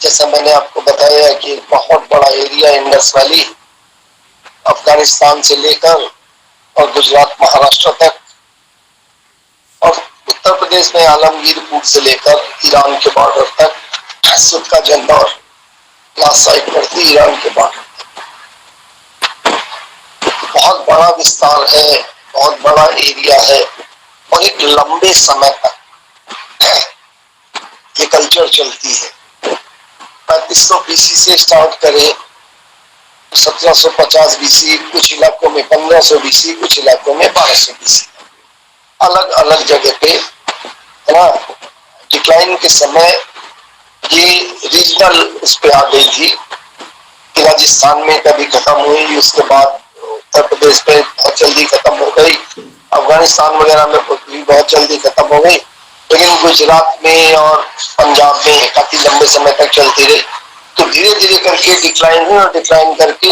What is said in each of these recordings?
जैसा मैंने आपको बताया कि एक बहुत बड़ा एरिया इंडस वैली अफगानिस्तान से लेकर और गुजरात महाराष्ट्र तक और उत्तर प्रदेश में आलमगीरपुर से लेकर ईरान के बॉर्डर तक सुद का जंग और लास्ट साइड पड़ती ईरान के बॉर्डर। बहुत बड़ा विस्तार है, बहुत बड़ा एरिया है और एक लंबे समय तक ये कल्चर चलती है। 3500 बीसी से स्टार्ट करें, 1750 बीसी, कुछ इलाकों में 1500 बीसी, कुछ इलाकों में 1200 बीसी, अलग अलग जगह पे है ना। डिक्लाइन के समय ये रीजनल उस पे आ गई थी कि राजस्थान में कभी खत्म हुई, उसके बाद उत्तर प्रदेश में बहुत जल्दी खत्म हो गई, अफगानिस्तान वगैरह में भी बहुत जल्दी खत्म हो गई, लेकिन गुजरात में और पंजाब में काफी लंबे समय तक चलती रही। तो धीरे धीरे करके डिक्लाइन हुई और डिक्लाइन करके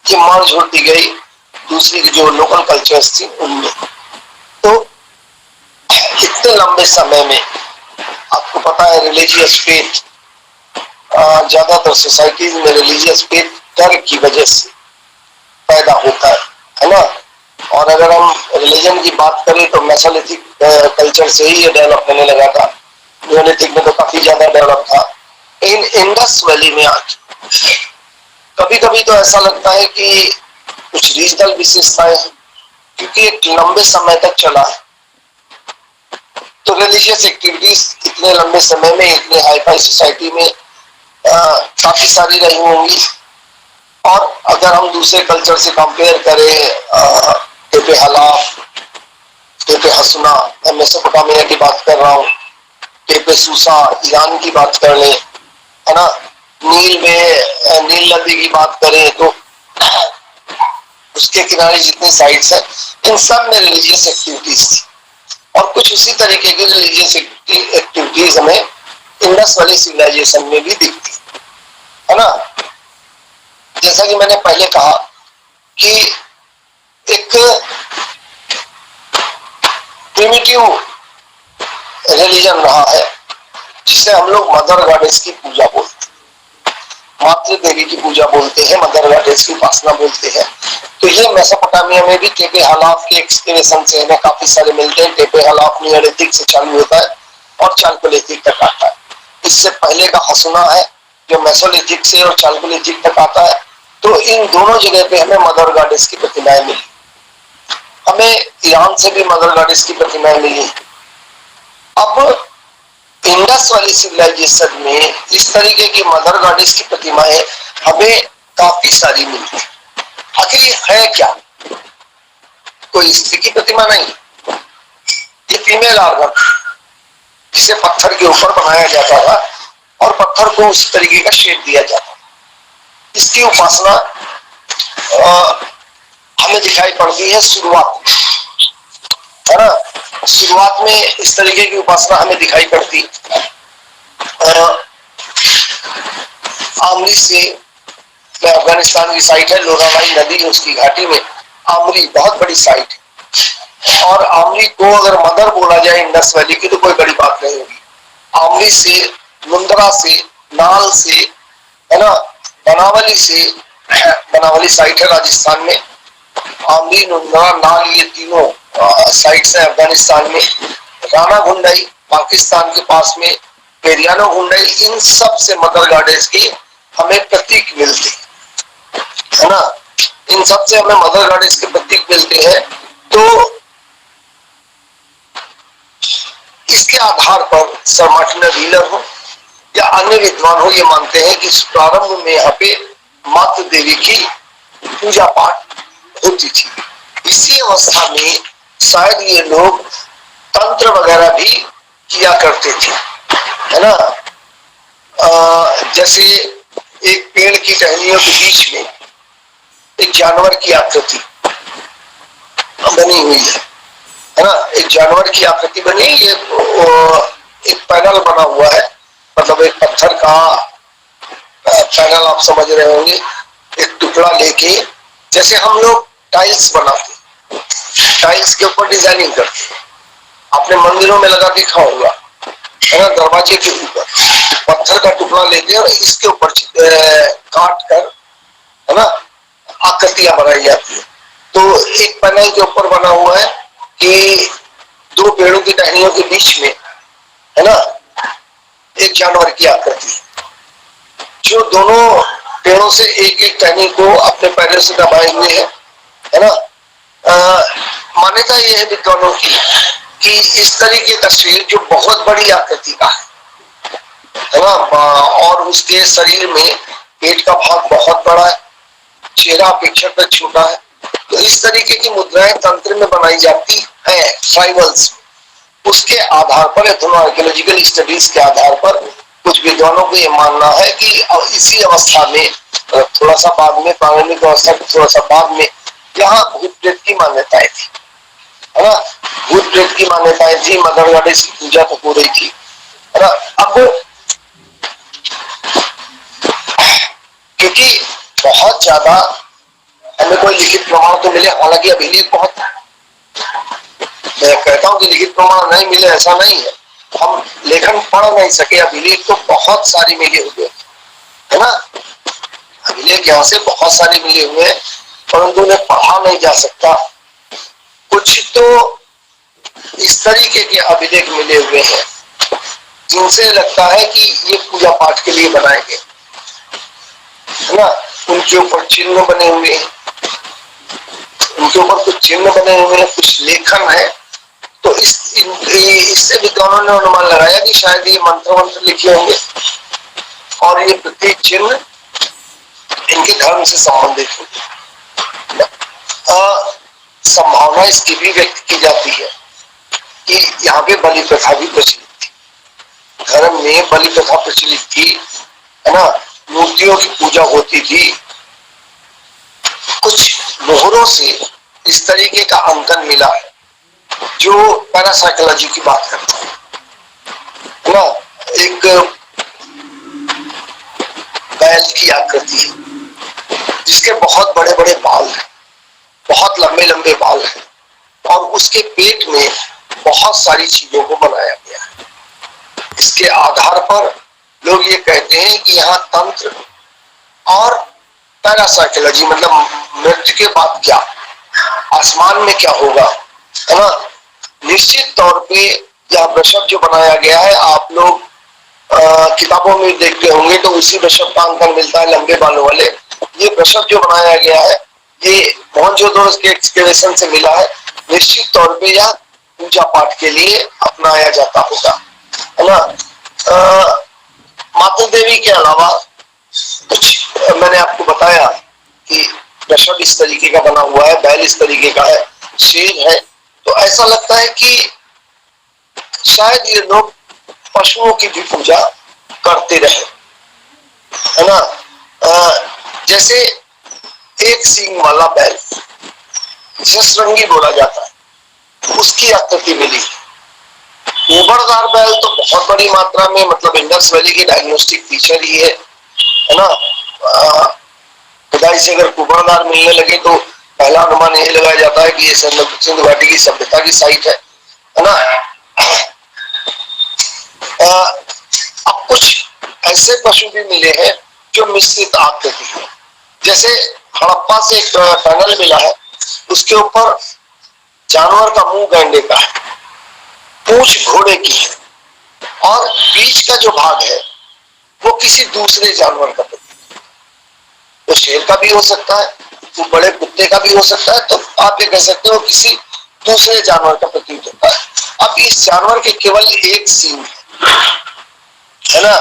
ये मर्ज होती गई दूसरी जो लोकल कल्चर्स थी उनमें। तो इतने लंबे समय में आपको पता है रिलीजियस फेथ, ज्यादातर सोसाइटीज में रिलीजियस फेथ डर की वजह से पैदा होता है ना। और अगर हम रिलीजन की बात करें तो मेसोलिथिक कल्चर से ही ये डेवलप होने लगा था, नियोलिथिक में तो काफी ज्यादा डेवलप था। इन इंडस वैली में आज कभी कभी तो ऐसा लगता है कि कुछ रीजनल विशेषताएं हैं, क्योंकि एक लंबे समय तक चला है तो रिलीजियस एक्टिविटीज इतने लंबे समय में इतने हाई फाई सोसाइटी में काफी सारी रही होंगी। और अगर हम दूसरे कल्चर से कंपेयर करें, टेपे हलाफ, टेपे हसुना, मैं मेसोपोटामिया की बात कर रहा हूँ, टेपे सूसा ईरान की बात कर ले, है ना, नील में नील नदी की बात करें तो उसके किनारे जितने साइट्स हैं इन सब में रिलीजियस एक्टिविटीज थी। और कुछ उसी तरीके की रिलीजियस एक्टिविटीज हमें इंडस वैली सिविलाइजेशन में भी दिखती है ना। जैसा कि मैंने पहले कहा कि एक प्रिमिटिव रिलीजन रहा है जिसे हम लोग मदर गॉडेस की पूजा बोलते हैं, मातृ देवी की पूजा बोलते हैं, मदर गॉडेस की उपासना बोलते हैं। तो ये मेसोपोटामिया में भी टेपे हलाफ के एक्सकवेशन से हमें काफी सारे मिलते हैं। टेपे हलाफ नियोलिथिक से चालू होता है और चालकोलिथिक तक आता है। इससे पहले का हसुना है जो मेसोलिथिक से और चालकोलिथिक तक आता है। तो इन दोनों जगह पे हमें मदर गॉडेस की प्रतिमाएं मिली। हमें ईरान से भी मदर गॉडेस की प्रतिमाएं मिली। अब इंडस वाली सिविलाइजेशन में इस तरीके की मदर गॉडेस की प्रतिमाएं हमें काफी सारी मिली। आखिर ये है क्या? कोई स्त्री की प्रतिमा नहीं, ये फीमेल ऑर्गन जिसे पत्थर के ऊपर बनाया जाता था और पत्थर को उस तरीके का शेप दिया जाता। इसकी उपासना हमें दिखाई पड़ती है शुरुआत, है ना। शुरुआत में इस तरीके की उपासना हमें दिखाई पड़ती आमरी से, अफगानिस्तान की साइट है, लोरावाई नदी उसकी घाटी में आमरी बहुत बड़ी साइट है। और आमरी को अगर मदर बोला जाए इंडस वैली की तो कोई बड़ी बात नहीं होगी। आमरी से, मुंद्रा से, नाल से, है ना, बनावली से, बनावली साइट है राजस्थान में, आमरी, नुंद्रा, नाल, ये तीनों साइट्स है अफगानिस्तान में। राणा गुंडई पाकिस्तान के पास में, पेरियानो गुंडई, इन सब से मदर गॉडेस की हमें प्रतीक मिलते है ना। इन सब से हमें मदर गॉडेस के प्रतीक मिलते हैं। तो इसके आधार पर सर मार्टिन व्हीलर हो या अन्य विद्वान हो ये मानते हैं कि प्रारंभ में यहाँ पे मातृ देवी की पूजा पाठ होती थी। इसी अवस्था में शायद ये लोग तंत्र वगैरह भी किया करते थे, है ना। जैसे एक पेड़ की टहनियों के बीच में एक जानवर की आकृति बनी हुई है ना, एक जानवर की आकृति बनी। ये एक पैनल बना हुआ है, मतलब एक पत्थर का पैनल, आप समझ रहे होंगे, एक टुकड़ा लेके, जैसे हम लोग टाइल्स बनाते, टाइल्स के ऊपर डिजाइनिंग करते, आपने मंदिरों में लगा देखा होगा, है ना, दरवाजे के ऊपर का टुकड़ा लेते हैं और इसके ऊपर काट कर, है ना, आकृतियां बनाई जाती है। तो एक पैनल के ऊपर बना हुआ है कि दो पेड़ों की टहनियों के बीच में, है ना, एक जानवर की आकृति, जो दोनों पेड़ों से एक एक टहनी को अपने पैरों से दबाए हुए है ना। मान्यता यह है विद्वानों की कि इस तरह की तस्वीर जो बहुत बड़ी आकृति का है ना, और उसके शरीर में पेट का भाग बहुत बड़ा है, चेहरा अपेक्षाकृत छोटा है, तो इस तरीके की मुद्राएं तंत्र में बनाई जाती है ट्राइबल्स। उसके आधार पर, एथनोआर्कियोलॉजिकल स्टडीज के आधार पर कुछ विद्वानों को यह मानना है कि इसी अवस्था में, थोड़ा सा बाद में, प्रारंभिक अवस्था के थोड़ा सा बाद में, यहाँ भूत प्रेत की मान्यताएं थी, है ना, भूत प्रेत की मान्यताएं थी, मदर गॉडेस की पूजा तो हो रही थी, है ना। अब क्योंकि बहुत ज्यादा हमें कोई लिखित प्रमाण तो मिले, हालांकि अभिलेख बहुत, मैं कहता हूं कि लिखित प्रमाण नहीं मिले ऐसा नहीं है, हम लेखन पढ़ नहीं सके, अभिलेख तो बहुत सारी मिले हुए, है ना, अभिलेख यहाँ से बहुत सारे मिले हुए हैं, परंतु उन्हें पढ़ा नहीं जा सकता। कुछ तो इस तरीके के अभिलेख मिले हुए हैं जिनसे लगता है कि ये पूजा पाठ के लिए बनाए गए, है ना, उनके ऊपर चिन्ह बने हुए हैं, उनके ऊपर कुछ चिन्ह बने हुए हैं, कुछ लेखन है। तो इससे विद्वानों ने अनुमान लगाया कि शायद ये मंत्र लिखे होंगे और ये प्रत्येक चिन्ह इनके धर्म से संबंधित होगी। संभावना इसकी भी व्यक्त की जाती है कि यहाँ पे बलि प्रथा भी प्रचलित थी, धर्म में बलि प्रथा प्रचलित थी, है ना, मूर्तियों की पूजा होती थी। कुछ मोहरों से इस तरीके का अंकन मिला है जो पैरासाइकोलॉजी की बात करता है ना। एक बैल की आकृति है जिसके बहुत बड़े बड़े बाल हैं, बहुत लंबे लंबे बाल हैं, और उसके पेट में बहुत सारी चीजों को बनाया गया है। इसके आधार पर लोग ये कहते हैं कि यहाँ तंत्र और पैरासाइकोलॉजी, मतलब मृत्यु के बाद क्या, आसमान में क्या होगा, है ना। निश्चित तौर पे यह वृषभ जो बनाया गया है, आप लोग किताबों में देखते होंगे तो उसी वृषभ का अंकन मिलता है, लंबे बालों वाले। ये वृषभ जो बनाया गया है ये मोहनजोदड़ो के एक्सकेवेशन से मिला है। निश्चित तौर पे यह पूजा पाठ के लिए अपनाया जाता होगा, है ना। माता देवी के अलावा कुछ मैंने आपको बताया कि वृषभ इस तरीके का बना हुआ है, बैल इस तरीके का है, शेर है, तो ऐसा लगता है कि शायद ये लोग पशुओं की भी पूजा करते रहे, है ना। जैसे एक सींग वाला बैल जिसे श्रृंगी बोला जाता है, उसकी आकृति मिली। उबरदार बैल तो बहुत बड़ी मात्रा में, मतलब इंडस वैली की डायग्नोस्टिक फीचर ही है ना। खुदाई से अगर उबरदार मिलने लगे तो पहला अनुमान यही लगाया जाता है कि ये सिंधु घाटी की सभ्यता की साइट है ना। अब कुछ ऐसे पशु भी मिले हैं जो मिश्रित आकृति है। जैसे हड़प्पा से एक टनल मिला है, उसके ऊपर जानवर का मुंह गैंडे का है, पूंछ घोड़े की है, और बीच का जो भाग है वो किसी दूसरे जानवर का प्रतीक है। वो शेर का भी हो सकता है, वो बड़े कुत्ते का भी हो सकता है, तो आप ये कह सकते हो किसी दूसरे जानवर का प्रतीक होता है। अब इस जानवर के केवल एक सींग है ना,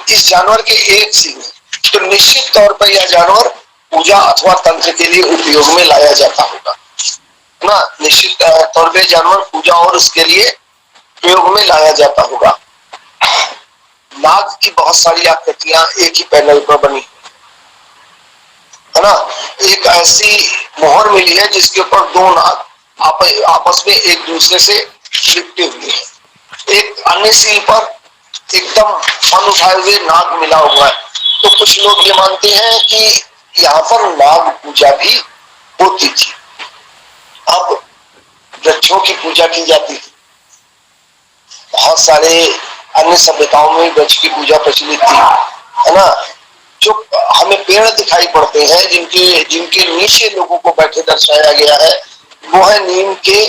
इस जानवर के एक सींग है, तो निश्चित तौर पर यह जानवर पूजा अथवा तंत्र के लिए उपयोग में लाया जाता होगा ना। निश्चित तौर पर जानवर पूजा और उसके लिए प्रयोग में लाया जाता होगा। नाग की बहुत सारी आकृतियां एक ही पैनल पर बनी है ना। एक ऐसी मोहर मिली है जिसके ऊपर दो नाग आपस में एक दूसरे से लिपटे हुए हैं। एक अन्य सील पर एकदम फन उठाए हुए नाग मिला हुआ है। तो कुछ लोग ये मानते हैं कि यहाँ पर नाग पूजा भी होती थी। अब वृक्षों की पूजा की जाती थी, बहुत सारे अन्य सभ्यताओं में वृक्ष की पूजा प्रचलित थी, है ना। जो हमें पेड़ दिखाई पड़ते हैं जिनके जिनके नीचे लोगों को बैठे दर्शाया गया है, वो है नीम के,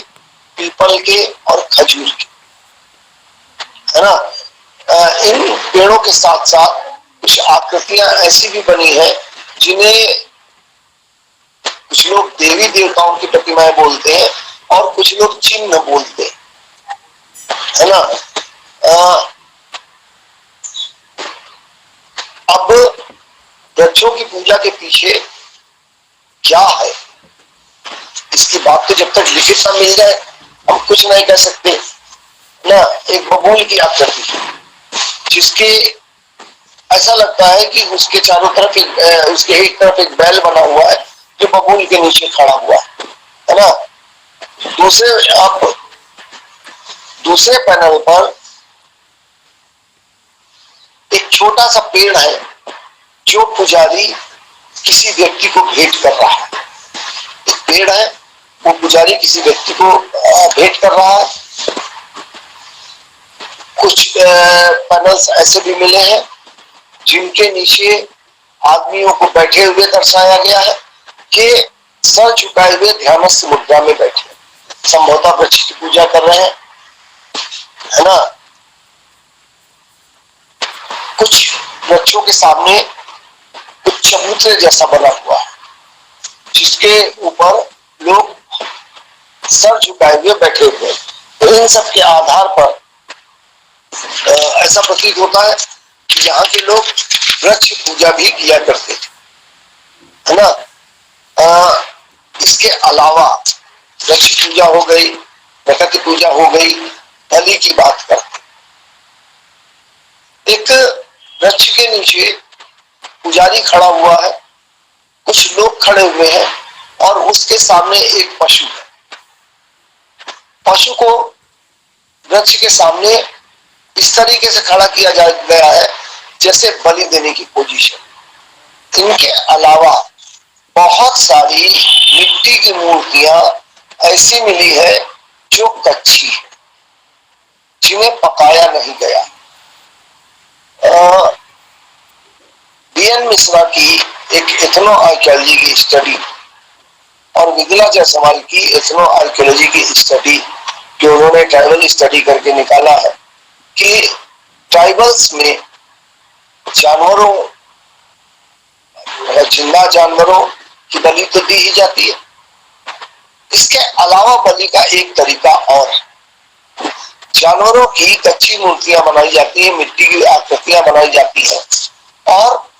पीपल के और खजूर के, है ना। इन पेड़ों के साथ साथ कुछ आकृतियां ऐसी भी बनी है जिन्हें कुछ लोग देवी देवताओं की प्रतिमाएं बोलते हैं और कुछ लोग चिन्ह बोलते हैं, है ना। अब वृक्षों की पूजा के पीछे क्या है, इसकी बात तो जब तक लिखित ना मिल जाए हम कुछ नहीं कह सकते ना। एक बबूल की आकृति जिसके ऐसा लगता है कि उसके चारों तरफ उसके एक तरफ एक बैल बना हुआ है जो बबूल के नीचे खड़ा हुआ है ना। दूसरे पैनल पर एक छोटा सा पेड़ है जो पुजारी किसी व्यक्ति को भेंट कर रहा है। एक पेड़ है, वो पुजारी किसी व्यक्ति को भेंट कर रहा है। कुछ पैनल्स ऐसे भी मिले हैं जिनके नीचे आदमियों को बैठे हुए दर्शाया गया है कि सर झुकाए हुए ध्यानस्थ मुद्रा में बैठे, संभवतः वृक्ष की पूजा कर रहे हैं, है ना। कुछ वृक्षों के सामने कुछ चबूतरे जैसा बना हुआ है जिसके ऊपर लोग सर झुकाए हुए बैठे हुए हैं। तो इन सब के आधार पर ऐसा प्रतीत होता है कि यहाँ के लोग वृक्ष पूजा भी किया करते थे, है ना। इसके अलावा वृक्ष पूजा हो गई, प्रकृति पूजा हो गई, बलि की बात करते। एक वृक्ष के नीचे पुजारी खड़ा हुआ है, कुछ लोग खड़े हुए हैं और उसके सामने एक पशु है। पशु को वृक्ष के सामने इस तरीके से खड़ा किया गया है जैसे बलि देने की पोजीशन। इनके अलावा बहुत सारी मिट्टी की मूर्तियां ऐसी मिली है जो कच्ची है, जिन्हें पकाया नहीं गया। बीएन मिश्रा की एक एथनो आर्कियोलॉजी की स्टडी और विदिला जायसवाल की एथनो आर्कियोलॉजी की स्टडी जो उन्होंने ट्राइबल स्टडी करके निकाला है कि ट्राइबल्स में जानवरों, जिंदा जानवरों की बलि तो दी ही जाती है। इसके अलावा बलि का एक तरीका और है, जानवरों की कच्ची मूर्तियां बनाई जाती है, मिट्टी की आकृतियां बनाई जाती है और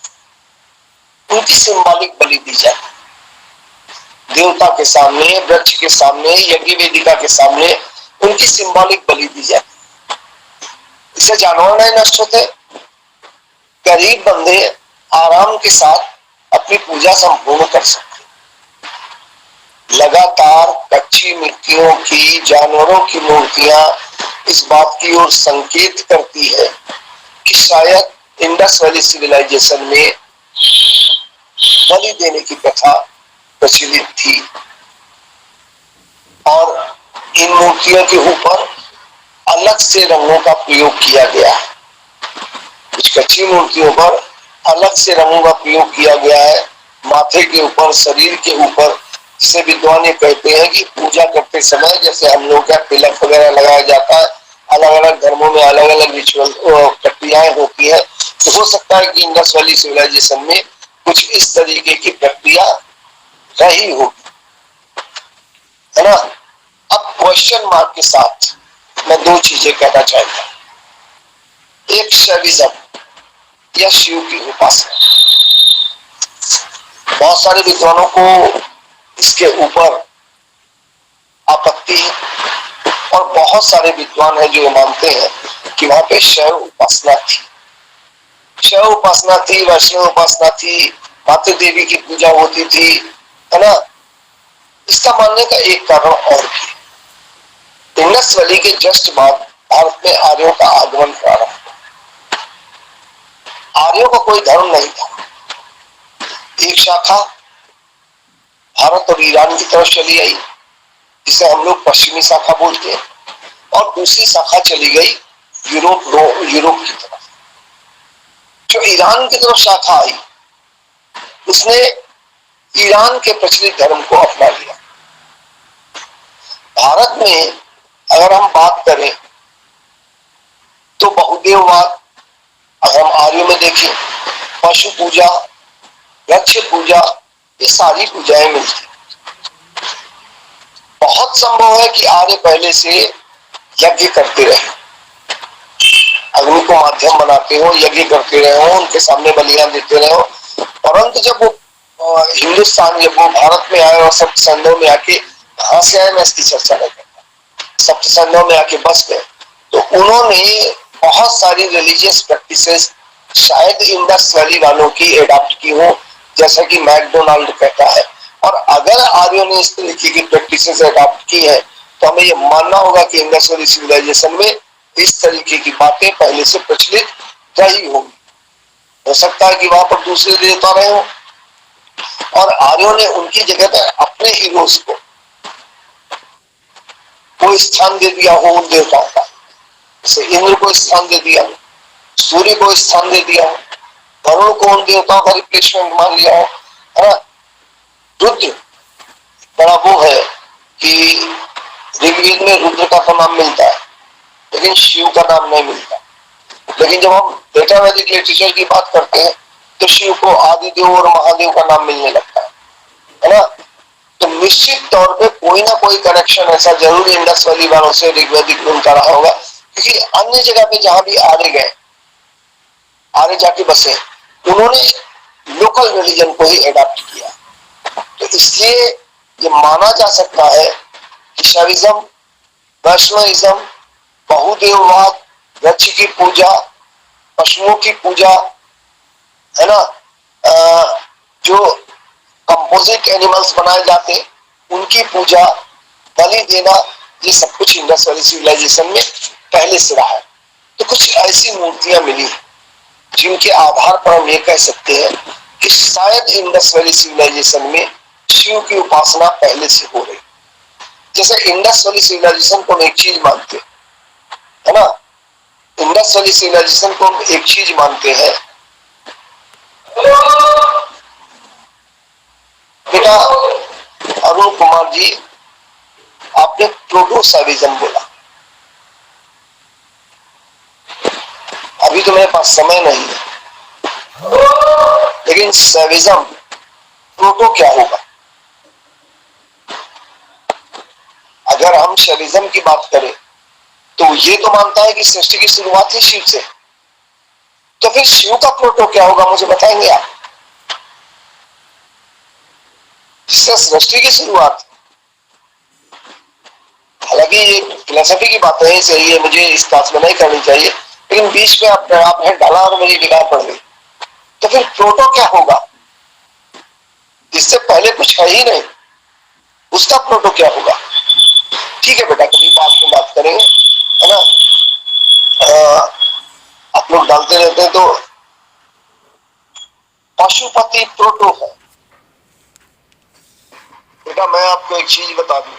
उनकी सिंबॉलिक बलि दी जाती है। देवता के सामने, वृक्ष के सामने, यज्ञ वेदिका के सामने उनकी सिंबॉलिक बलि दी जाती है। इससे जानवर नहीं नष्ट होते, गरीब बंदे आराम के साथ अपनी पूजा संपूर्ण कर सकते। लगातार कच्ची मिट्टियों की, जानवरों की मूर्तियां इस बात की ओर संकेत करती है कि शायद इंडस वैली सिविलाइजेशन में बलि देने की प्रथा प्रचलित थी और इन मूर्तियों के ऊपर अलग से रंगों का प्रयोग किया गया है। कुछ कच्ची मूर्तियों पर अलग से रंगों का प्रयोग किया गया है, माथे के ऊपर, शरीर के ऊपर, जिसे विद्वान ये कहते हैं कि पूजा करते समय जैसे हम लोग का तिलक वगैरह लगाया जाता है, अलग अलग धर्मों में अलग अलग रिचुअल प्रक्रियाएं होती है। तो हो सकता है कि इंडस वैली सिविलाइजेशन में कुछ इस तरीके की प्रक्रिया रही होगी, है ना। अब क्वेश्चन मार्क के साथ मैं दो चीजें कहना चाहता हूं। एक शैविज्म या शिव की उपासना, बहुत सारे विद्वानों को इसके ऊपर आपत्ति है और बहुत सारे विद्वान हैं जो मानते हैं कि वहां पे शैव उपासना थी, शैव उपासना थी, वैष्णव उपासना थी, मातृ देवी की पूजा होती थी, है ना। इसका मानने का एक कारण और भी, इंडस वैली के जस्ट बाद भारत में आर्यों का आगमन प्रारंभ हुआ। आर्यों का कोई धर्म नहीं था। एक शाखा भारत और ईरान की तरफ चली आई जिसे हम लोग पश्चिमी शाखा बोलते हैं, और दूसरी शाखा चली गई यूरोप की तरफ। जो ईरान की तरफ शाखा आई, उसने ईरान के प्रचलित धर्म को अपना लिया। भारत में अगर हम बात करें तो बहुदेववाद, अगर हम आर्यों में देखें, पशु पूजा, वृक्ष पूजा, ये सारी पूजाएं मिलती। बहुत संभव है कि आर्य पहले से यज्ञ करते रहे, अग्नि को माध्यम बनाते हो, यज्ञ करते रहे हो, उनके सामने बलियां देते रहे हो। परंतु जब वो हिंदुस्तान, जब वो भारत में आए और सप्त संधों में आके, कहां से आए मैं इसकी चर्चा नहीं करता, सप्त संधों में आके बस गए, तो उन्होंने बहुत सारी रिलीजियस प्रैक्टिसेस शायद इंडस वैली वालों की एडॉप्ट की हो, जैसा कि मैकडोनाल्ड कहता है। और अगर आर्यों ने इस तरीके की प्रैक्टिसेस एडॉप्ट की है तो हमें ये मानना होगा कि इंडस वैली सिविलाइजेशन में इस तरीके की बातें पहले से प्रचलित रही होगी। हो सकता है कि वहां पर दूसरे देवता रहे हो और आर्यों ने उनकी जगह पर अपने हीरोज को कोई स्थान दे दिया हो उन देवताओं का, जैसे इंद्र को स्थान दे दिया हो, सूर्य को स्थान दे दिया हो, वरुण को उन देवताओं का रिप्लेसमेंट मान लिया हो, है ना। रुद्र बड़ा वो है कि ऋग्वेद में रुद्र का तो नाम मिलता है लेकिन शिव का नाम नहीं मिलता। लेकिन जब हम डेटा वैदिक लिटरेचर की बात करते हैं तो शिव को आदिदेव और महादेव का नाम मिलने लगता है ना। तो निश्चित तौर पे कोई ना कोई कनेक्शन ऐसा जरूर इंडस वैली वालों से ऋग्वेदिक में उनका रहा होगा, क्योंकि अन्य जगह पे जहां भी आर्य गए, आर्य जाके बसे, उन्होंने लोकल रिलीजन को ही एडॉप्ट किया। तो इसलिए ये माना जा सकता है कि शैविज्म, वैष्णविज्म, बहुदेववाद, वृक्ष की पूजा, पशुओं की पूजा, है ना, जो कंपोजिट एनिमल्स बनाए जाते उनकी पूजा, बलि देना, ये सब कुछ इंडस वैली सिविलाइजेशन में पहले से रहा है। तो कुछ ऐसी मूर्तियां मिली जिनके आधार पर हम ये कह सकते हैं कि शायद इंडस वैली सिविलाइजेशन में शिव की उपासना पहले से हो रही। जैसे इंडस वैली सिविलाइजेशन को हम एक चीज मानते है ना, इंडस वैली सिविलाइजेशन को हम एक चीज मानते हैं, बेटा अरुण कुमार जी, आपने प्रोटो सैविज्म बोला। अभी तो मेरे पास समय नहीं है, लेकिन सैविज्म प्रोटो क्या होगा? अगर हम शैविज्म की बात करें तो ये तो मानता है कि सृष्टि की शुरुआत ही शिव से, तो फिर शिव का प्रोटो क्या होगा, मुझे बताएंगे आप? जिससे सृष्टि की शुरुआत, हालांकि ये फिलोसफी की बात है, सही है, मुझे इस क्लास में नहीं करनी चाहिए, लेकिन बीच में आपने डाला और मेरी निगाह पड़ गई। तो फिर प्रोटो क्या होगा? इससे पहले कुछ है ही नहीं, उसका प्रोटो क्या होगा? ठीक है बेटा, कभी बात में बात करेंगे, है ना। आप लोग डालते रहते हैं तो पशुपति प्रोटो है। बेटा मैं आपको एक चीज बता दूं,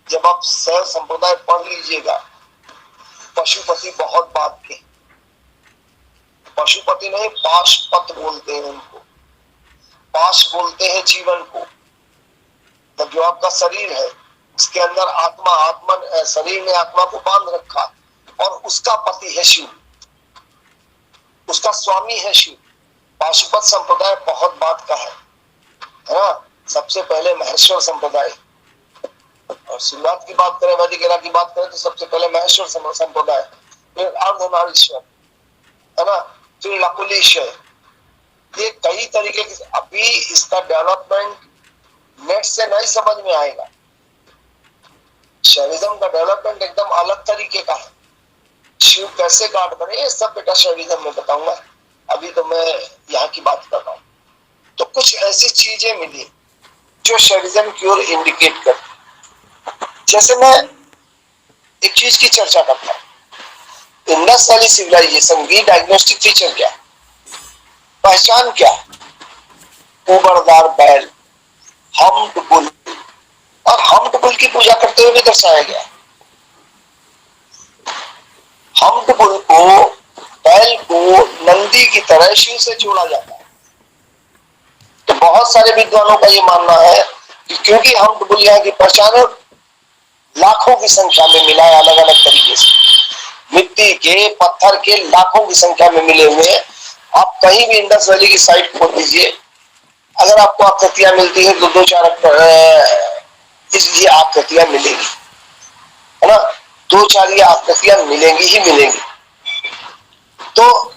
जब आप शैव संप्रदाय पढ़ लीजिएगा, पशुपति बहुत बात के, पशुपति नहीं पाशपत बोलते हैं उनको, पाश बोलते हैं जीवन को। तब जो आपका शरीर है उसके अंदर आत्मा, आत्मा शरीर ने आत्मा को बांध रखा और उसका पति है शिव, उसका स्वामी है शिव। पाशुपत संप्रदाय बहुत बात का है ना। सबसे पहले महेश्वर संप्रदाय, और शुरुआत की बात करें, वैदिक एरा की बात करें तो सबसे पहले महेश्वर संप्रदाय, फिर अर्धनारीश्वर, है ना, फिर लकुलीश्वर। ये कई तरीके के, अभी इसका डेवलपमेंट नेट से नहीं समझ में आएगा। शैविज्म का डेवलपमेंट एकदम अलग तरीके का है। शिव कैसे गाड बने ये सब बेटा शैविज्म में बताऊंगा, अभी तो मैं यहाँ की बात कर रहा हूँ। तो कुछ ऐसी चीजें मिली जो शैविज्म की ओर इंडिकेट करती। जैसे मैं एक चीज की चर्चा करता हूँ, इंडस वैली सिविलाइजेशन की डायग्नोस्टिक फीचर क्या, पहचान क्या? उबरदार बैल, हम्प्ड बुल, और हम्प्ड बुल की पूजा करते हुए भी दर्शाया गया। हमटबुल को, बैल को नंदी की तरह शिव से जोड़ा जाता है। तो बहुत सारे विद्वानों का ये मानना है कि क्योंकि हमटबुल यहाँ की पहचान लाखों की संख्या में मिला है, अलग अलग तरीके से मिट्टी के, पत्थर के लाखों की संख्या में मिले हुए हैं। आप कहीं भी इंडस वैली की साइट खोल दीजिए, अगर आपको आकृतियां मिलती है तो 2-4 इसलिए आकृतियां मिलेंगी, है ना, 2-4 ये आकृतियां मिलेंगी ही मिलेंगी। तो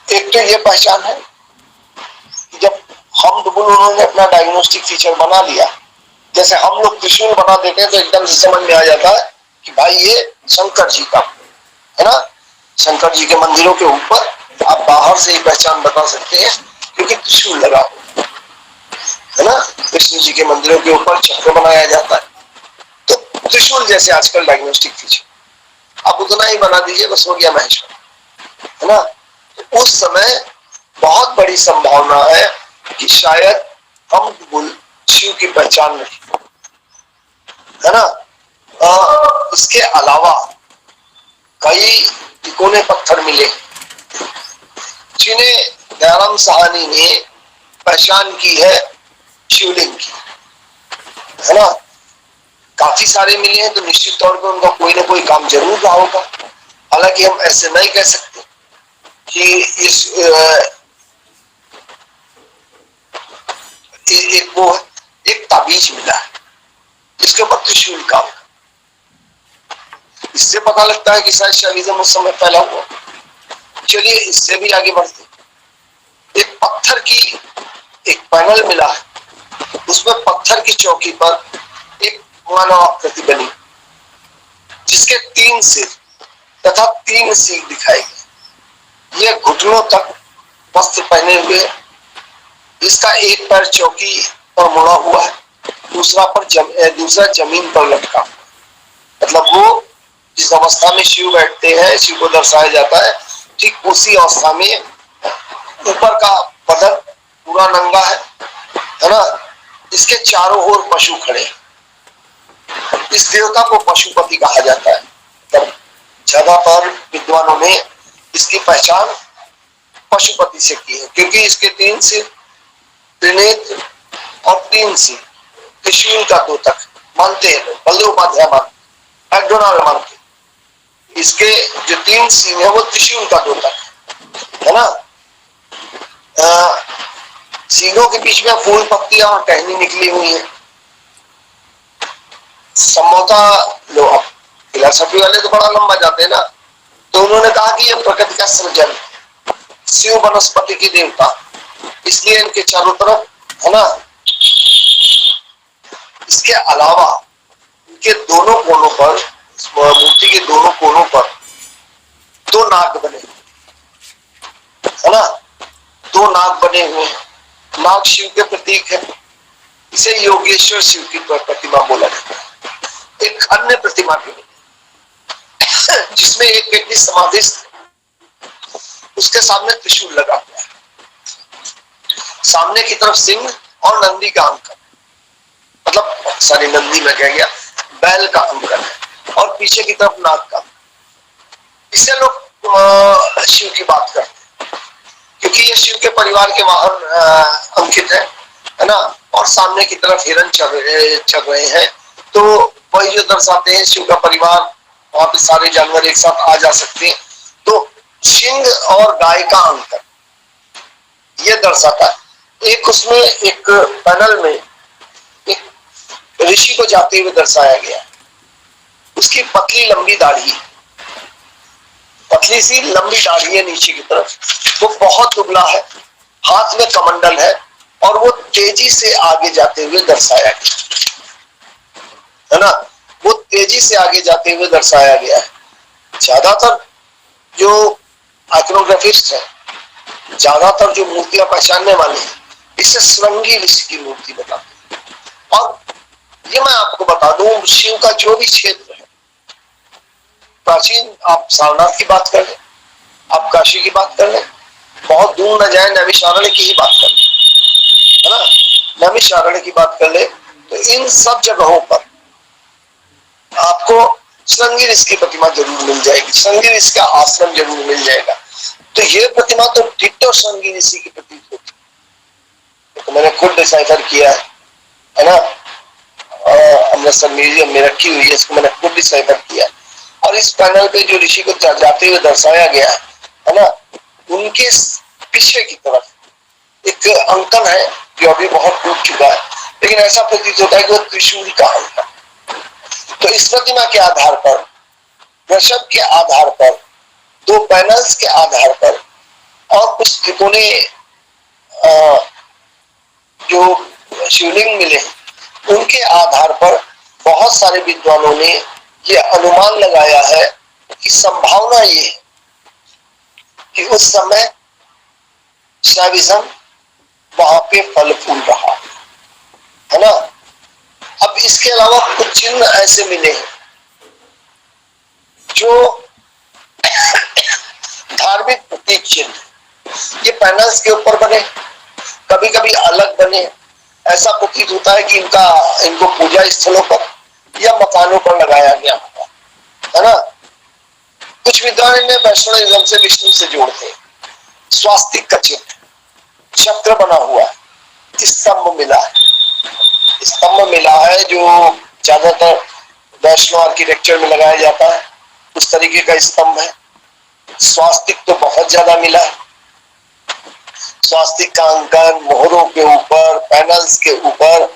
एक तो ये पहचान है कि जब हमटबुल उन्होंने अपना डायग्नोस्टिक फीचर बना लिया, जैसे हम लोग त्रिशूल बना देते हैं तो एकदम से समझ में आ जाता है कि भाई ये शंकर जी का है ना। शंकर जी के मंदिरों के ऊपर आप बाहर से ही पहचान बता सकते हैं क्योंकि त्रिशूल लगा है ना। कृष्ण जी के मंदिरों के ऊपर चक्र बनाया जाता है, तो त्रिशूल जैसे आजकल डायग्नोस्टिक फीचर आप उतना ही बना दीजिए, बस हो गया महेश्वर, है ना। तो उस समय बहुत बड़ी संभावना है कि शायद हमटबुल शिव की पहचान नहीं, है ना। इसके अलावा कई तिकोने पत्थर मिले जिन्हें दयाराम साहनी ने पहचान की है शिवलिंग की, है ना। काफी सारे मिले हैं तो निश्चित तौर पर उनका कोई ना कोई काम जरूर रहा होगा। हालांकि हम ऐसे नहीं कह सकते कि इस एक ताबीज मिला है जिसके ऊपर त्रिशूल काम, इससे पता लगता है कि शायद शैविज्म उस समय फैला हुआ। चलिए इससे भी आगे बढ़ते। एक पत्थर की एक पैनल मिला है, उसमें पत्थर की चौकी पर एक मानव आकृति बनी जिसके 3 सिर तथा 3 सींग दिखाई गई। यह घुटनों तक वस्त्र पहने हुए, इसका एक पैर चौकी पर मुड़ा हुआ है, दूसरा जमीन पर लटका, मतलब वो जिस अवस्था में शिव बैठते हैं, शिव को दर्शाया जाता है, ठीक उसी अवस्था में ऊपर का बदन पूरा नंगा है ना। इसके चारों ओर पशु खड़े हैं। इस देवता को पशुपति कहा जाता है। तब ज्यादातर विद्वानों ने इसकी पहचान पशुपति से की है क्योंकि इसके 3 सिर, त्रिनेत्र और 3 सिर, त्रिशूल का द्योतक मानते हैं लोग, बल्देवोपाध्याय मानते, मैकडोनाल्ड मानते। इसके जो 3 सींग है वो त्रिशूल का द्योतक है ना। सींगों के बीच में फूल, पत्तियां और टहनी निकली हुई है। संभवतः लोग फिलॉसफी वाले तो बड़ा लंबा जाते हैं ना, तो उन्होंने कहा कि यह प्रकृति का सृजन, शिव वनस्पति की देवता, इसलिए इनके चारों तरफ, है ना। इसके अलावा इनके दोनों कोनों पर, मूर्ति के दोनों कोनों पर 2 नाग बने, है ना। 2 नाग बने हुए हैं। नाग शिव के प्रतीक है, इसे योगेश्वर शिव की प्रतिमा बोला जाता है। एक अन्य प्रतिमा की जिसमें एक व्यक्ति समाधिस्थ, उसके सामने त्रिशूल लगा हुआ है, सामने की तरफ सिंह और नंदी का अंकन, मतलब सॉरी नंदी में कह गया, बैल का अंकन है और पीछे की तरफ नाग का। इससे लोग शिव की बात करते हैं क्योंकि ये शिव के परिवार के वाहन अंकित है ना। और सामने की तरफ हिरण चल रहे हैं, तो वही जो दर्शाते हैं शिव का परिवार, वहां पे सारे जानवर एक साथ आ जा सकते हैं। तो सिंह और गाय का अंतर ये दर्शाता है। एक उसमें एक पैनल में एक ऋषि को जाते हुए दर्शाया गया, उसकी पतली लंबी दाढ़ी, पतली सी लंबी दाढ़ी है नीचे की तरफ, वो बहुत दुबला है, हाथ में कमंडल है और वो तेजी से आगे जाते हुए दर्शाया गया है ना। वो तेजी से आगे जाते हुए दर्शाया गया है। ज्यादातर जो आइकोनोग्राफिस्ट है, ज्यादातर जो मूर्तियां पहचानने वाले हैं, इसे श्रृंगी ऋषि की मूर्ति बताते हैं। और ये मैं आपको बता दूं, शिव का जो भी क्षेत्र है प्राचीन, आप सारनाथ की बात कर लें, आप काशी की बात कर लें, बहुत दूर न जाए नैमिषारण्य की ही बात कर लें, है ना, नैमिषारण्य की बात कर ले, तो इन सब जगहों पर आपको श्रृंगी ऋषि की प्रतिमा जरूर मिल जाएगी, श्रृंगी ऋषि का आश्रम जरूर मिल जाएगा। तो ये प्रतिमा तो डिट्टो श्रृंगी ऋषि की प्रतीक होती है। तो मैंने खुद डिसाइफर किया है ना, अमृतसर म्यूजियम में रखी हुई है, इसको मैंने खुद डिसाइफर किया। और इस पैनल पे जो ऋषि को जाते हुए दर्शाया गया है ना, उनके पीछे की तरफ एक अंकन है जो अभी बहुत टूट चुका है, लेकिन ऐसा प्रतीत होता है कि वो त्रिशूल का अंकन। तो इस प्रतिमा के आधार पर, वृषभ के आधार पर, दो पैनल्स के आधार पर और कुछ त्रिकोणीय जो शिवलिंग मिले उनके आधार पर बहुत सारे विद्वानों ने ये अनुमान लगाया है कि संभावना ये है कि उस समय शैविज्म वहां पे फल फूल रहा है ना। अब इसके अलावा कुछ चिन्ह ऐसे मिले हैं जो धार्मिक प्रतीक चिन्ह, ये पैनल्स के ऊपर बने, कभी कभी अलग बने। ऐसा प्रतीत होता है कि इनको पूजा स्थलों पर या मकानों पर लगाया गया होगा, है ना। कुछ विद्वान इन्हें वैष्णविज्म से, विष्णु से जोड़ते हैं। स्वास्तिक का चिन्ह, चक्र बना हुआ है, स्तंभ मिला है, स्तंभ मिला है जो ज्यादातर वैष्णव आर्किटेक्चर में लगाया जाता है, उस तरीके का स्तंभ है। स्वास्तिक तो बहुत ज्यादा मिला है, स्वास्तिक का अंकन मोहरों के ऊपर, पैनल्स के ऊपर,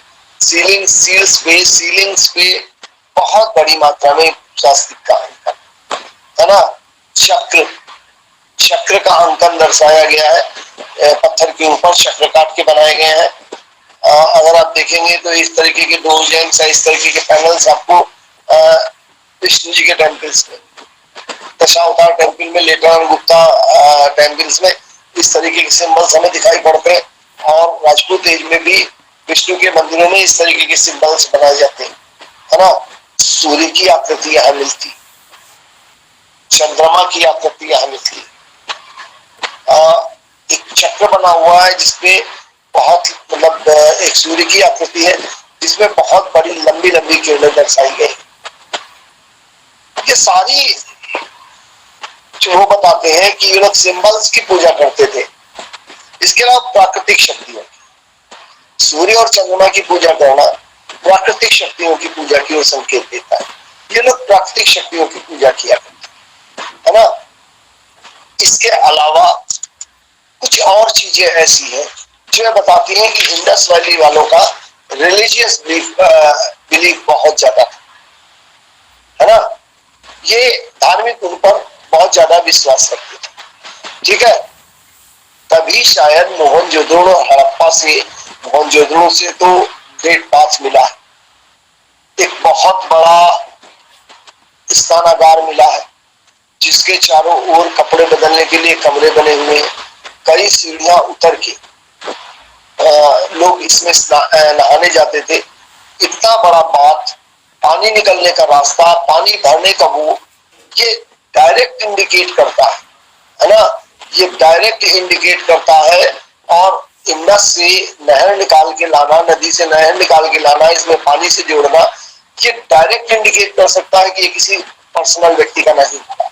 सीलिंग्स पे बहुत बड़ी मात्रा में स्वास्तिक का अंकन, है ना। चक्र का अंकन दर्शाया गया है, पत्थर के ऊपर चक्र काट के बनाए गए हैं। अगर आप देखेंगे तो इस तरीके के डोजेंस, इस तरीके के पैनल्स आपको विष्णु जी के टेम्पल्स में, दशावतार टेम्पल में, लेटर गुप्ता टेम्पल्स में इस तरीके के सिंबल्स हमें दिखाई पड़ते हैं। और राजपूत एज में भी विष्णु के मंदिरों में इस तरीके के सिंबल्स बनाए जाते हैं, है ना। सूर्य की आकृति यहाँ मिलती, चंद्रमा की आकृति यहाँ मिलती, एक चक्र बना हुआ है जिसमें बहुत, मतलब एक सूर्य की आकृति है जिसमें बहुत बड़ी लंबी लंबी किरणें दर्शाई गई। ये सारी जो वो बताते हैं कि ये लोग सिंबल्स की पूजा करते थे। इसके अलावा प्राकृतिक शक्तियों, सूर्य और चंद्रमा की पूजा करना प्राकृतिक शक्तियों की पूजा की ओर संकेत देता है। ये लोग प्राकृतिक शक्तियों की पूजा किया करते है ना। इसके अलावा कुछ और चीजें ऐसी हैं जो बताती हैं कि इंडस वैली वालों का रिलीजियस बिलीफ बहुत ज्यादा था, है ना। ये धार्मिक उन पर बहुत ज्यादा विश्वास रखते थे, ठीक है। तभी शायद मोहनजोदड़ो हड़प्पा से, मोहनजोदड़ो से तो ग्रेट पाथ मिला है, एक बहुत बड़ा स्नानागार मिला है जिसके चारों ओर कपड़े बदलने के लिए कमरे बने हुए हैं। कई सीढ़ियां उतर के लोग इसमें नहाने जाते थे। इतना बड़ा बात, पानी निकलने का रास्ता, पानी भरने का वो, ये डायरेक्ट इंडिकेट करता है ना, ये डायरेक्ट इंडिकेट करता है। और इंडस से नहर निकाल के लाना, नदी से नहर निकाल के लाना, इसमें पानी से जोड़ना, ये डायरेक्ट इंडिकेट कर सकता है कि ये किसी पर्सनल व्यक्ति का नहीं होगा।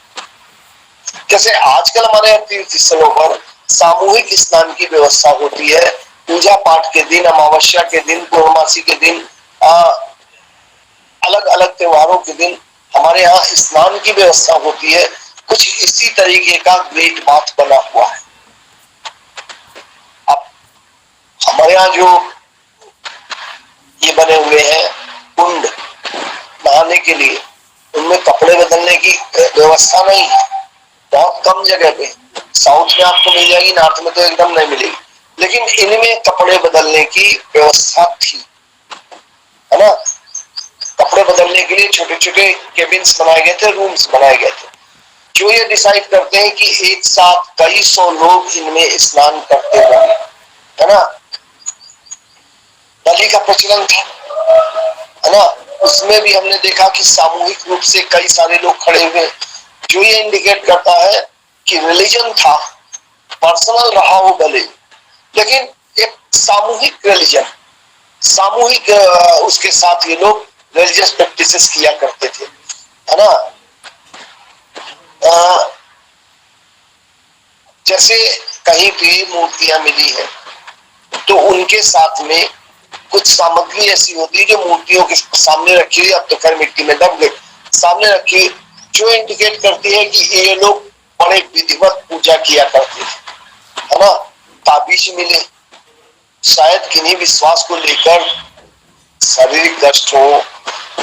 जैसे आजकल हमारे तीर्थ स्थलों पर सामूहिक स्नान की व्यवस्था होती है, पूजा पाठ के दिन, अमावस्या के दिन, पूर्णमासी के दिन, अलग अलग त्योहारों के दिन हमारे यहाँ स्नान की व्यवस्था होती है। कुछ इसी तरीके का ग्रेट बाथ बना हुआ है। अब हमारे यहाँ जो ये बने हुए हैं कुंड नहाने के लिए, उनमें कपड़े बदलने की व्यवस्था नहीं है, बहुत कम जगह पे। साउथ में आपको मिल जाएगी, नॉर्थ में तो एकदम नहीं मिलेगी, लेकिन इनमें कपड़े बदलने की व्यवस्था थी, है ना। कपड़े बदलने के लिए छोटे छोटे केबिन्स बनाए गए थे, रूम्स बनाए गए थे, जो ये डिसाइड करते हैं कि एक साथ कई सौ लोग इनमें स्नान करते होंगे, है ना। नदी का प्रचलन था, है ना, उसमें भी हमने देखा कि सामूहिक रूप से कई सारे लोग खड़े हुए, जो ये इंडिकेट करता है कि रिलीजन था, पर्सनल रहा हो भले, लेकिन एक सामूहिक रिलीजन, सामूहिक उसके साथ ये लोग रिलीजियस प्रैक्टिसेस किया करते थे। है ना। जैसे कहीं पे मूर्तियां मिली है तो उनके साथ में कुछ सामग्री ऐसी होती है जो मूर्तियों के सामने रखी हुई, अब तो खैर मिट्टी में दब गई, सामने रखी हुई, जो इंडिकेट करती है कि ये लोग बड़े विधिवत पूजा किया करते थे, है ना। ताबीज मिले, शायद किन्हीं विश्वास को लेकर शारीरिक कष्ट हो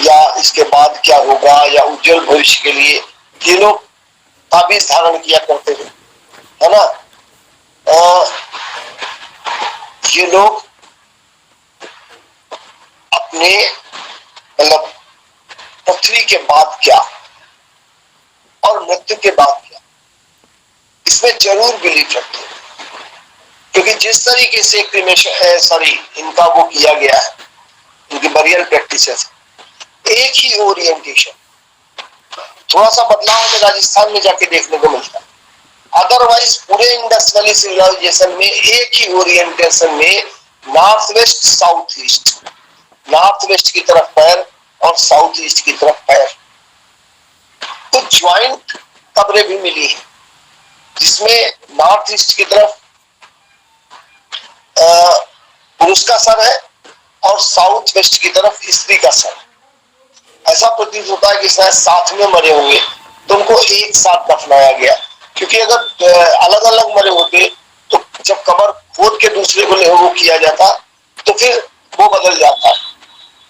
या इसके बाद क्या होगा या उज्जवल भविष्य के लिए ये लोग ताबीज धारण किया करते थे, है ना। ये लोग अपने मतलब पृथ्वी के बाद क्या और मृत्यु के बाद क्या, इसमें जरूर बिलीव रखते हैं, क्योंकि जिस तरीके से क्रिमेशन इनका वो किया गया है, इनकी बरियल प्रैक्टिसेस, एक ही ओरिएंटेशन, थोड़ा सा बदलाव हमें राजस्थान में जाके देखने को मिलता है, अदरवाइज पूरे इंडस वैली सिविलाइजेशन में एक ही ओरिएंटेशन में north west south east, north west की तरफ पैर और साउथ ईस्ट की तरफ पैर। तो ज्वाइंट कब्रें भी मिली है जिसमें नॉर्थ ईस्ट की तरफ पुरुष का सर है और साउथ वेस्ट की तरफ स्त्री का सर। ऐसा प्रतीत होता है कि शायद साथ में मरे होंगे तो उनको एक साथ दफनाया गया, क्योंकि अगर अलग अलग मरे होते तो जब कब्र खोद के दूसरे को वो किया जाता तो फिर वो बदल जाता है,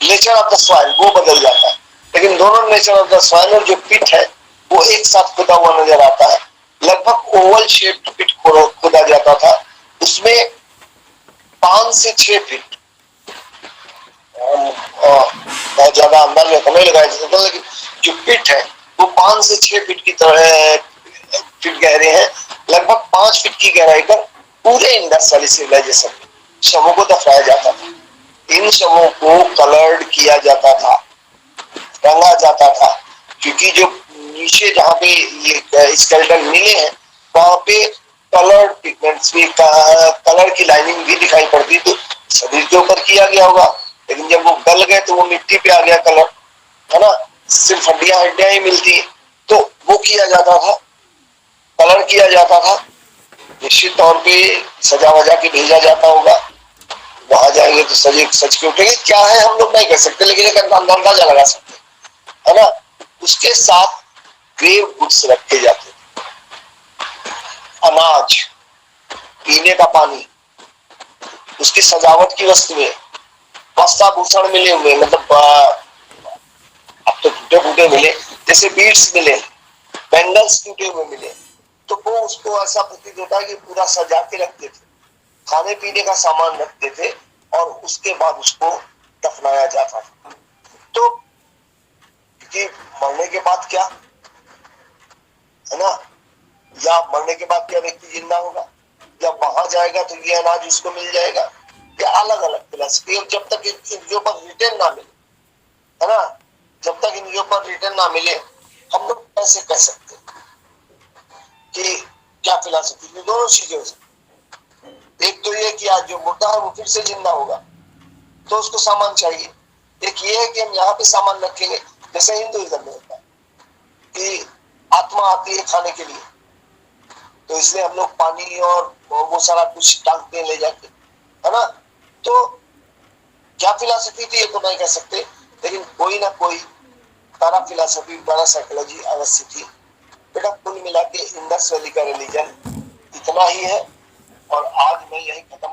नेचर ऑफ द सॉइल वो बदल जाता है, लेकिन दोनों नेचर ऑफ द सॉइल और जो पिट है वो एक साथ खुदा हुआ नजर आता है। लगभग ओवल शेप्ड पिट खोदा जाता था, उसमें 5 से 6 फीट, बहुत ज्यादा अंदाजा तो नहीं लगाया जा सकता, लेकिन जो पिट है वो 5 से 6 फीट की तरह फीट गहरे हैं, लगभग 5 फीट की गहराई पर पूरे इंडस वैली सिविलाइजेशन में शवों को दफनाया जाता था। इन शवों को कलर्ड किया जाता था, रंगा जाता था, क्योंकि जो नीचे जहाँ पे ये स्केलेटन मिले हैं वहां पे कलर्ड पिगमेंट्स भी, कलर की लाइनिंग भी दिखाई पड़ती, तो शरीर के ऊपर किया गया होगा, लेकिन जब वो गल गए तो वो मिट्टी पे आ गया कलर, है ना। सिर्फ हड्डियां ही मिलती, तो वो किया जाता था, कलर किया जाता था, निश्चित तौर पे सजा वजा के भेजा जाता होगा, वहां जाएंगे तो सजे सच के उठेंगे, क्या है हम लोग नहीं कह सकते, लेकिन एक अंदाजा लगा सकते, है ना। उसके साथ ग्रेव गुड्स रखे जाते थे, अनाज, पीने का पानी, उसकी सजावट की वस्तुएं, वस्त्राभूषण मिले हुए, मतलब अब तो टूटे फूटे मिले, जैसे बीड्स मिले, बैंगल्स टूटे हुए मिले, तो वो उसको ऐसा प्रतीत होता है कि पूरा सजा के रखते थे, खाने पीने का सामान रखते थे और उसके बाद उसको दफनाया जाता था। तो कि मरने के बाद क्या, है ना, या मरने के बाद क्या व्यक्ति जिंदा होगा, या वहां जाएगा तो ये अनाज उसको मिल जाएगा, या अलग अलग फिलॉसफी, और जब तक इनके ऊपर रिटर्न ना मिले, है ना, जब तक इनके ऊपर रिटर्न ना मिले हम लोग कैसे कह सकते कि क्या फिलॉसफी, दोनों चीजें हो सकती। एक तो ये कि आज जो मुर्दा है वो फिर से जिंदा होगा तो उसको सामान चाहिए, एक ये है कि हम यहाँ पे सामान रखेंगे, जैसे हिंदुइज्म में होता है कि आत्मा आती है खाने के लिए, तो इसलिए हम लोग पानी और वो सारा कुछ टांगते ले जाके, है ना। तो क्या फिलॉसफी थी ये तो नहीं कह सकते, लेकिन कोई ना कोई पैरा फिलॉसफी, पैरा साइकोलॉजी अवश्य थी। बेटा कुल मिला के इंडस वैली का रिलीजन इतना ही है, और आज मैं यही खत्म